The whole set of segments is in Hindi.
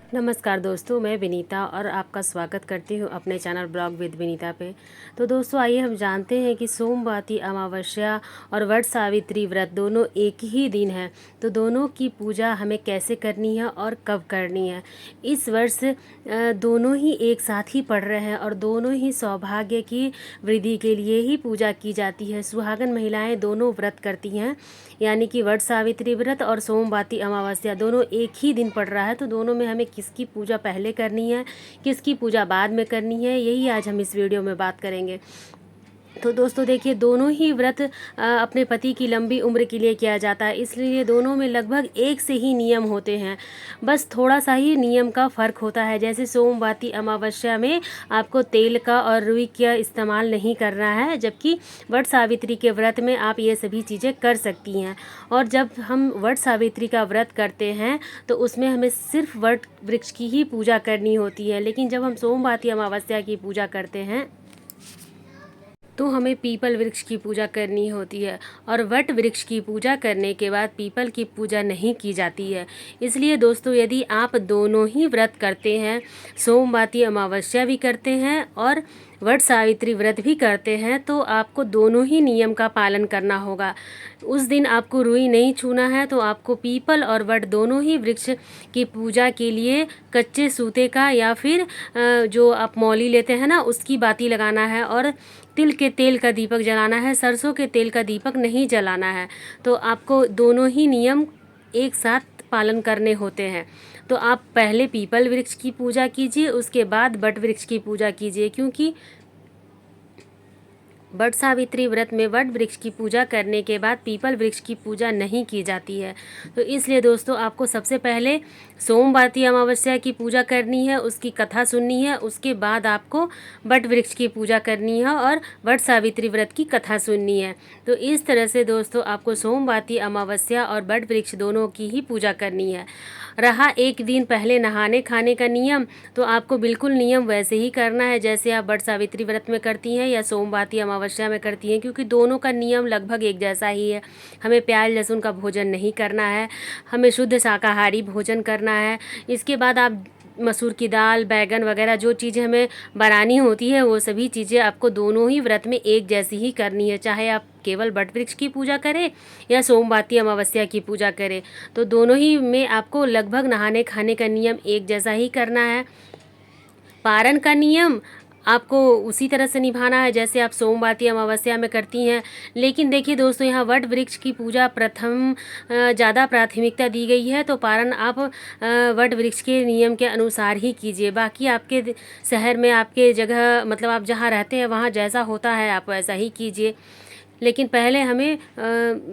नमस्कार दोस्तों, मैं विनीता और आपका स्वागत करती हूँ अपने चैनल ब्लॉग विद विनीता पे। तो दोस्तों आइए हम जानते हैं कि सोमवती अमावस्या और वट सावित्री व्रत दोनों एक ही दिन है। तो दोनों की पूजा हमें कैसे करनी है और कब करनी है। इस वर्ष दोनों ही एक साथ ही पड़ रहे हैं और दोनों ही सौभाग्य की वृद्धि के लिए ही पूजा की जाती है। सुहागन महिलाएँ दोनों व्रत करती हैं, यानी कि वट सावित्री व्रत और सोमवती अमावस्या दोनों एक ही दिन पड़ रहा है। तो दोनों में हमें किसकी पूजा पहले करनी है, किसकी पूजा बाद में करनी है, यही आज हम इस वीडियो में बात करेंगे। तो दोस्तों देखिए, दोनों ही व्रत अपने पति की लंबी उम्र के लिए किया जाता है, इसलिए दोनों में लगभग एक से ही नियम होते हैं। बस थोड़ा सा ही नियम का फ़र्क होता है। जैसे सोमवती अमावस्या में आपको तेल का और रुई का इस्तेमाल नहीं करना है, जबकि वट सावित्री के व्रत में आप ये सभी चीज़ें कर सकती हैं। और जब हम वट सावित्री का व्रत करते हैं तो उसमें हमें सिर्फ वट वृक्ष की ही पूजा करनी होती है, लेकिन जब हम सोमवती अमावस्या की पूजा करते हैं तो हमें पीपल वृक्ष की पूजा करनी होती है। और वट वृक्ष की पूजा करने के बाद पीपल की पूजा नहीं की जाती है। इसलिए दोस्तों, यदि आप दोनों ही व्रत करते हैं, सोमवती अमावस्या भी करते हैं और वट सावित्री व्रत भी करते हैं, तो आपको दोनों ही नियम का पालन करना होगा। उस दिन आपको रुई नहीं छूना है, तो आपको पीपल और वट दोनों ही वृक्ष की पूजा के लिए कच्चे सूते का या फिर जो आप मौली लेते हैं ना, उसकी बाती लगाना है और तिल के तेल का दीपक जलाना है। सरसों के तेल का दीपक नहीं जलाना है। तो आपको दोनों ही नियम एक साथ पालन करने होते हैं। तो आप पहले पीपल वृक्ष की पूजा कीजिए, उसके बाद वट वृक्ष की पूजा कीजिए, क्योंकि वट सावित्री व्रत में वट वृक्ष की पूजा करने के बाद पीपल वृक्ष की पूजा नहीं की जाती है। तो इसलिए दोस्तों, आपको सबसे पहले सोमवती अमावस्या की पूजा करनी है, उसकी कथा सुननी है, उसके बाद आपको वट वृक्ष की पूजा करनी है और वट सावित्री व्रत की कथा सुननी है। तो इस तरह से दोस्तों, आपको सोमवती अमावस्या और वट वृक्ष दोनों की ही पूजा करनी है। रहा एक दिन पहले नहाने खाने का नियम, तो आपको बिल्कुल नियम वैसे ही करना है जैसे आप वट सावित्री व्रत में करती हैं या सोमवती अमावस्या में करती हैं, क्योंकि दोनों का नियम लगभग एक जैसा ही है। हमें प्याज लहसुन का भोजन नहीं करना है, हमें शुद्ध शाकाहारी भोजन करना है। इसके बाद आप मसूर की दाल, बैगन वगैरह जो चीज़ें हमें बनानी होती है, वो सभी चीज़ें आपको दोनों ही व्रत में एक जैसी ही करनी है, चाहे आप केवल वट वृक्ष की पूजा करें या सोमवती अमावस्या की पूजा करें। तो दोनों ही में आपको लगभग नहाने खाने का नियम एक जैसा ही करना है। पारण का नियम आपको उसी तरह से निभाना है जैसे आप सोमवती अमावस्या में करती हैं। लेकिन देखिए दोस्तों, यहाँ वट वृक्ष की पूजा प्रथम ज़्यादा प्राथमिकता दी गई है, तो पारण आप वट वृक्ष के नियम के अनुसार ही कीजिए। बाकी आपके शहर में, आपके जगह, मतलब आप जहाँ रहते हैं वहाँ जैसा होता है आप वैसा ही कीजिए। लेकिन पहले हमें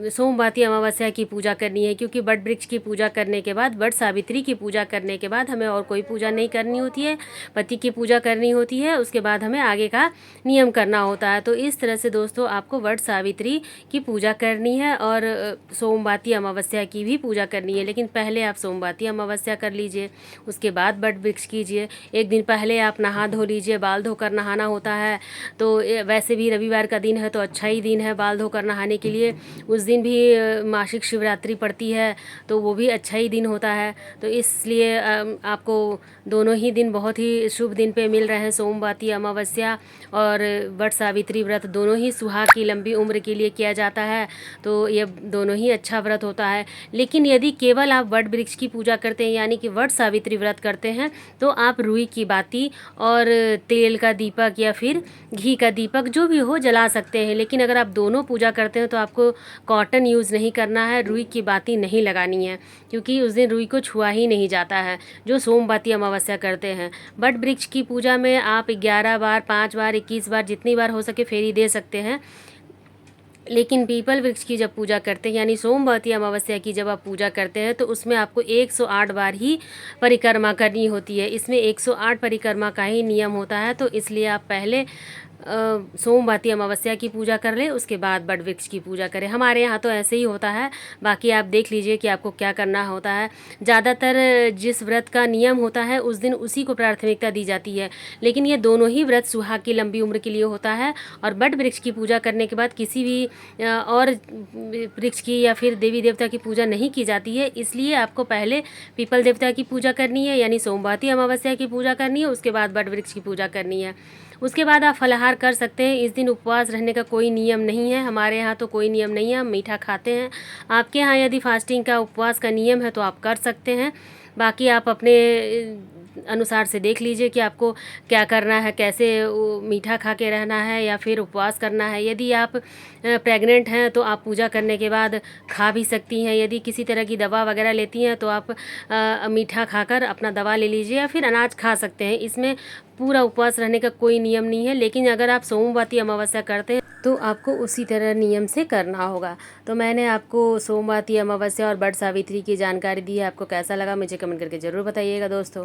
सोमवती अमावस्या की पूजा करनी है, क्योंकि वट वृक्ष की पूजा करने के बाद, वट सावित्री की पूजा करने के बाद हमें और कोई पूजा नहीं करनी होती है। पति की पूजा करनी होती है, उसके बाद हमें आगे का नियम करना होता है। तो इस तरह से दोस्तों, आपको वट सावित्री की पूजा करनी है और सोमवती अमावस्या की भी पूजा करनी है। लेकिन पहले आप सोमवती अमावस्या कर लीजिए, उसके बाद वट वृक्ष कीजिए। एक दिन पहले आप नहा धो लीजिए, बाल धोकर नहाना होता है। तो वैसे भी रविवार का दिन है तो अच्छा ही दिन है बाल धोकर नहाने के लिए। उस दिन भी मासिक शिवरात्रि पड़ती है, तो वो भी अच्छा ही दिन होता है। तो इसलिए आपको दोनों ही दिन बहुत ही शुभ दिन पे मिल रहे हैं। सोमवती अमावस्या और वट सावित्री व्रत दोनों ही सुहाग की लंबी उम्र के लिए किया जाता है। तो ये दोनों ही अच्छा व्रत होता है। लेकिन यदि केवल आप वट वृक्ष की पूजा करते हैं, यानी कि वट सावित्री व्रत करते हैं, तो आप रुई की बाती और तेल का दीपक या फिर घी का दीपक जो भी हो जला सकते हैं। लेकिन अगर आप दोनों पूजा करते हैं तो आपको कॉटन यूज़ नहीं करना है, रुई की बाती नहीं लगानी है, क्योंकि उस दिन रुई को छुआ ही नहीं जाता है जो सोमवती अमावस्या करते हैं। वट वृक्ष की पूजा में आप 11 बार, 5 बार, 21 बार, जितनी बार हो सके फेरी दे सकते हैं। लेकिन पीपल वृक्ष की जब पूजा करते हैं, यानी सोमवती अमावस्या की जब आप पूजा करते हैं, तो उसमें आपको 108 बार ही परिक्रमा करनी होती है। इसमें 108 परिक्रमा का ही नियम होता है। तो इसलिए आप पहले सोमवती अमावस्या की पूजा कर ले, उसके बाद वट वृक्ष की पूजा करें। हमारे यहाँ तो ऐसे ही होता है, बाकी आप देख लीजिए कि आपको क्या करना होता है। ज़्यादातर जिस व्रत का नियम होता है उस दिन उसी को प्राथमिकता दी जाती है, लेकिन ये दोनों ही व्रत सुहाग की लंबी उम्र के लिए होता है। और वट वृक्ष की पूजा करने के बाद किसी भी और वृक्ष की या फिर देवी देवता की पूजा नहीं की जाती है, इसलिए आपको पहले पीपल देवता की पूजा करनी है, यानी सोमवती अमावस्या की पूजा करनी है, उसके बाद वट वृक्ष की पूजा करनी है। उसके बाद आप फलाहार कर सकते हैं। इस दिन उपवास रहने का कोई नियम नहीं है, हमारे यहाँ तो कोई नियम नहीं है, हम मीठा खाते हैं। आपके यहाँ यदि फास्टिंग का उपवास का नियम है तो आप कर सकते हैं, बाकी आप अपने अनुसार से देख लीजिए कि आपको क्या करना है, कैसे मीठा खा के रहना है या फिर उपवास करना है। यदि आप प्रेग्नेंट हैं तो आप पूजा करने के बाद खा भी सकती हैं। यदि किसी तरह की दवा वगैरह लेती हैं तो आप मीठा खाकर अपना दवा ले लीजिए या फिर अनाज खा सकते हैं। इसमें पूरा उपवास रहने का कोई नियम नहीं है, लेकिन अगर आप सोमवती अमावस्या करते हैं तो आपको उसी तरह नियम से करना होगा। तो मैंने आपको सोमवती अमावस्या और वट सावित्री की जानकारी दी है। आपको कैसा लगा मुझे कमेंट करके ज़रूर बताइएगा दोस्तों।